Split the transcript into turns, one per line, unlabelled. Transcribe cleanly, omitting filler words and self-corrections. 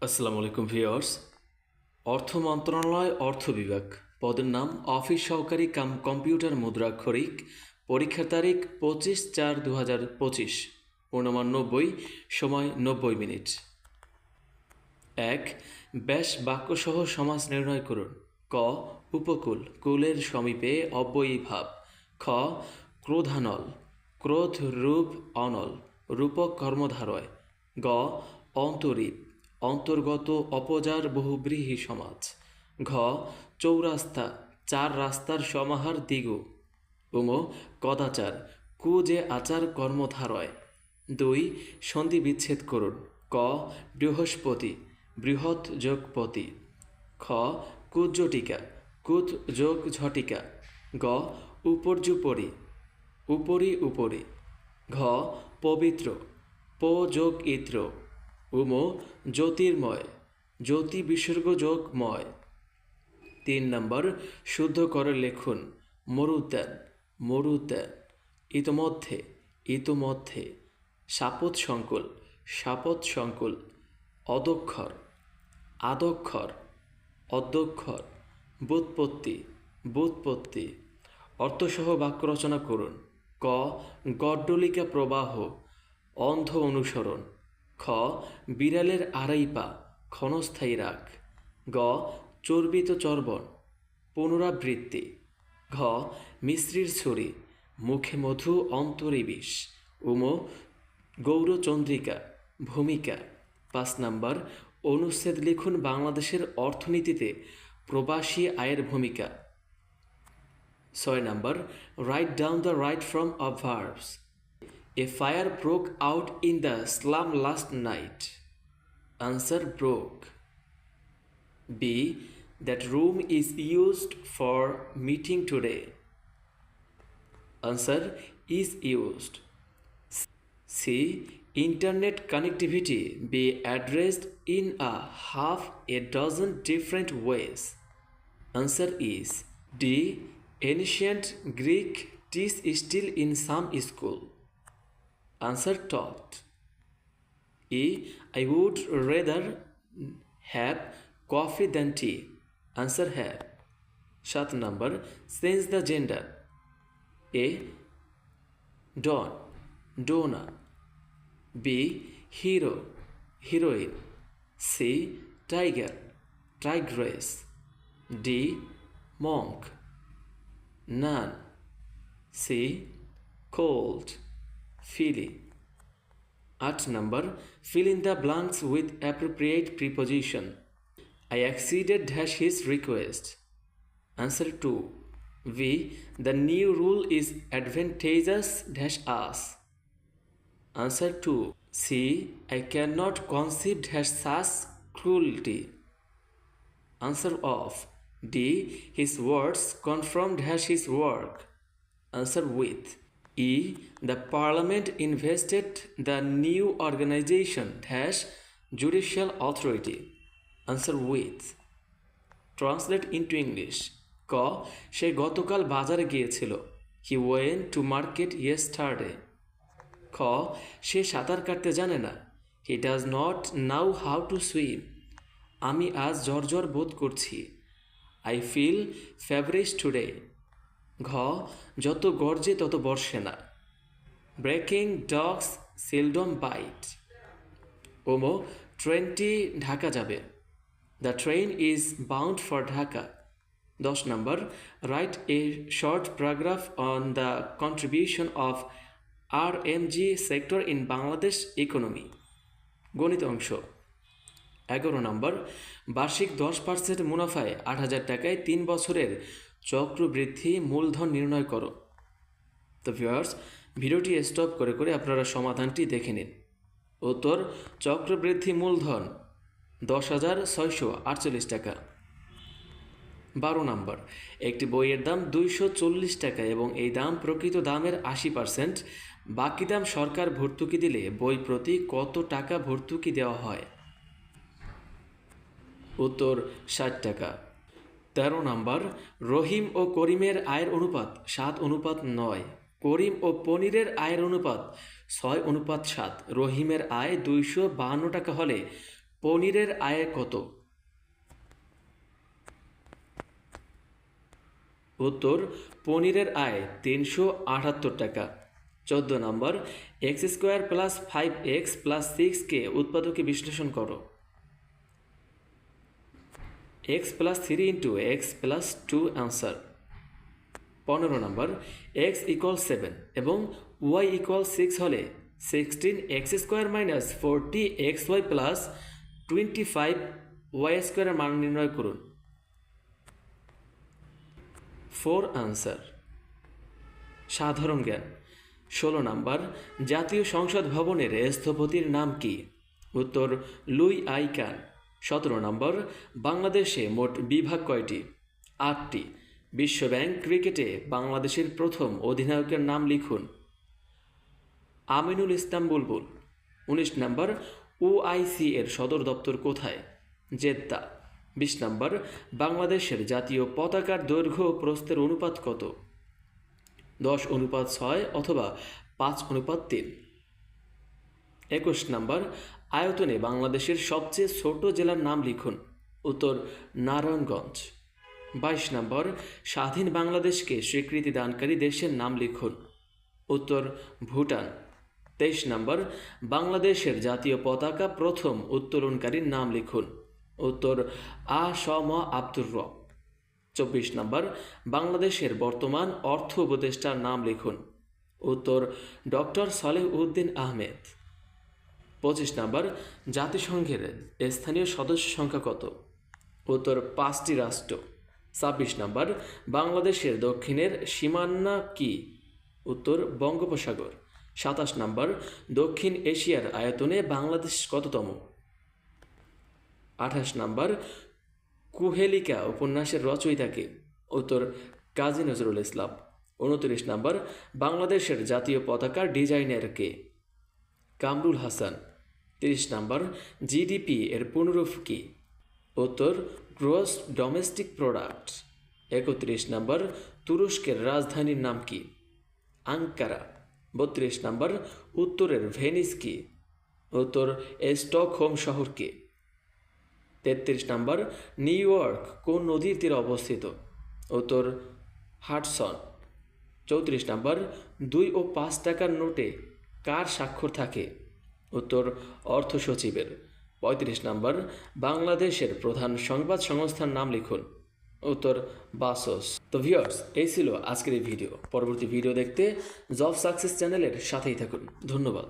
আসসালামু আলাইকুম ভিউয়ার্স। অর্থ মন্ত্রণালয় অর্থ বিভাগ, পদের নাম অফিস সহকারী কাম কম্পিউটার মুদ্রাক্ষরিক, পরীক্ষার তারিখ 25/4/2025, পূর্ণমান 90, সময় 90 মিনিট। 1. ব্যাস বাক্যসহ সমাস নির্ণয় করুন। ক. উপকূল, কুলের সমীপে অব্যয়ীভাব। খ. ক্রোধানল, ক্রোধ রূপ অনল, রূপক কর্মধারয়। গ. অন্তরীপ, অন্তর্গত অপজার বহুব্রীহি সমাজ। ঘ. চৌরাস্তা, চার রাস্তার সমাহার দিগু। উম. কদাচার, কু যে আচার কর্মধারয়। 2. সন্ধি বিচ্ছেদ করুন। ক. বৃহস্পতি, বৃহৎ যোগ পতি। খ. কুজ্জটিকা, কুত যোগ ঝটিকা। গ. উপর্যুপরি, উপরি উপরি। ঘ. পবিত্র, প যোগ ইত্র। উম. জ্যোতির্ময়, জ্যোতি বিসর্গ যোগ ময়। 3 নম্বর, শুদ্ধ করে লিখুন। মরুদ্যান, মরুদ্যান। ইতোমধ্যে, ইতোমধ্যে। শাপথ সংকুল, শাপথ সংকুল। অদক্ষর, আদক্ষর, অধ্যক্ষর। ব্যুৎপত্তি, ব্যুৎপত্তি। অর্থসহ বাক্য রচনা করুন। ক. গড্ডলিকা প্রবাহ, অন্ধ অনুসরণ। খ. বিড়ালের আড়াই পা, ক্ষণস্থায়ী রাগ। গ. চর্বিত চর্বণ, পুনরাবৃত্তি। ঘ. মিশ্রির ছুরি, মুখে মধু অন্তরে বিষ। উম. গৌরচন্দ্রিকা, ভূমিকা। 5 নম্বর, অনুচ্ছেদ লিখুন বাংলাদেশের অর্থনীতিতে প্রবাসী আয়ের ভূমিকা। 6 number, write down the right form of verbs. A fire broke out in the slum last night. Answer, broke. B. That room is used for meeting today. Answer, is used. C. Internet connectivity be addressed in a half a dozen different ways. Answer is. D. Ancient Greek teach still in some school. Answer, taught. E. I would rather have coffee than tea. Answer, have. 7 number, change the gender. A. Don, donna. B. Hero, heroine. C. Tiger, tigress. D. Monk, nun. C. Cold, Philly. 8 number, fill in the blanks with appropriate preposition. I acceded dash his request. Answer 2. V. The new rule is advantageous dash us. Answer 2. C. I cannot conceive dash such cruelty. Answer of. D. His words confirm dash his work. Answer with. E. The Parliament invested the new organization dash judicial authority. Answer with. Translate into English. ক. সে গতকাল বাজারে গিয়েছিল। He went to market yesterday. খ. সে সাঁতার কাটতে জানে না। He does not know how to swim. আমি আজ জ্বর বোধ করছি। I feel feverish today. ঘ. যত গর্জে তত বর্ষে না। Barking dogs seldom bite. ওম. ট্রেনটি ঢাকা যাবে। The train is bound for Dhaka. 10 number, write a short paragraph on the contribution of RMG sector in Bangladesh economy. গণিত অংশ। 11 নম্বর, বার্ষিক 10% মুনাফায় 8,000 টাকায় 3 বছরের চক্রবৃদ্ধি মূলধন নির্ণয় করো। তো ভিউয়ার্স, ভিডিওটি স্টপ করে করে আপনারা সমাধানটি দেখে নিন। উত্তর, চক্রবৃদ্ধি মূলধন 10,648 টাকা। 12 নম্বর, একটি বইয়ের দাম 240 টাকা এবং এই দাম প্রকৃত দামের 80%। বাকি দাম সরকার ভর্তুকি দিলে বই প্রতি কত টাকা ভর্তুকি দেওয়া হয়? উত্তর, 60 টাকা। 13 নম্বর, রহিম ও করিমের আয়ের অনুপাত 7:9। করিম ও পনিরের আয়ের অনুপাত 6:7। রহিমের আয় 252 টাকা হলে পনিরের আয় কত? উত্তর, পনিরের আয় 378 টাকা। 14 নম্বর, x² প্লাস 5x প্লাস 6কে উৎপাদকে বিশ্লেষণ করো। x plus 3 into x plus 2 answer. 15 নম্বর, x ইকুয়াল 7 এবং y ইকুয়াল 6 হলে 16x² minus 40xy plus 25y² এর মান নির্ণয় করুন। 4 অ্যান্সার। সাধারণ জ্ঞান। 16 নম্বর, জাতীয় সংসদ ভবনের স্থপতির নাম কি? উত্তর, লুই আই কান। 17 নম্বর, বাংলাদেশে মোট বিভাগ কয়টি? 8টি। বিশ্বব্যাংক ক্রিকেটে বাংলাদেশের প্রথম অধিনায়কের নাম লিখুন। আমিনুল ইসলাম বুলবুল। 19 নম্বর, ওআইসি এর সদর দপ্তর কোথায়? জেদ্দা। 20 নম্বর, বাংলাদেশের জাতীয় পতাকার দৈর্ঘ্য ও প্রস্থের অনুপাত কত? 10:6 অথবা 5:3। 21 নম্বর, আয়তনে বাংলাদেশের সবচেয়ে ছোট জেলার নাম লিখুন। উত্তর, নারায়ণগঞ্জ। 22 নম্বর, স্বাধীন বাংলাদেশকে স্বীকৃতি দানকারী দেশের নাম লিখুন। উত্তর, ভুটান। 23 নম্বর, বাংলাদেশের জাতীয় পতাকা প্রথম উত্তোলনকারীর নাম লিখুন। উত্তর, আ.স.ম. আব্দুর রব। 24 নম্বর, বাংলাদেশের বর্তমান অর্থ উপদেষ্টার নাম লিখুন। উত্তর, ডক্টর সালেহ উদ্দিন আহমেদ। 25 নম্বর, জাতিসংঘের স্থানীয় সদস্য সংখ্যা কত? উত্তর, 5টি রাষ্ট্র। 26 নম্বর, বাংলাদেশের দক্ষিণের সীমানা কি? উত্তর, বঙ্গোপসাগর। 27 নম্বর, দক্ষিণ এশিয়ার আয়তনে বাংলাদেশ কততম? 28 নম্বর, কুহেলিকা উপন্যাসের রচয়িতা কে? উত্তর, কাজী নজরুল ইসলাম। 29 নম্বর, বাংলাদেশের জাতীয় পতাকার ডিজাইনার কে? কামরুল হাসান। 30 নম্বর, জিডিপি এর পূর্ণরূপ কি? উত্তর, গ্রস ডোমেস্টিক প্রোডাক্ট। 31 নম্বর, তুরস্কের রাজধানীর নাম কি? আঙ্কারা। 32 নম্বর, উত্তরের ভেনিস কি? উত্তর, স্টকহোম শহর কি? 33 নম্বর, নিউ ইয়র্ক কোন নদীর তীরে অবস্থিত? উত্তর, হাডসন। 34 নম্বর, 2 ও 5 টাকার নোটে কার স্বাক্ষর থাকে? উত্তর, অর্থ সচিবের। 35 নম্বর, বাংলাদেশের প্রধান সংবাদ সংস্থার নাম লিখুন। উত্তর, বাসস। তো ভিউয়ার্স, এই ছিল আজকের এই ভিডিও। পরবর্তী ভিডিও দেখতে জব সাকসেস চ্যানেলের সাথেই থাকুন। ধন্যবাদ।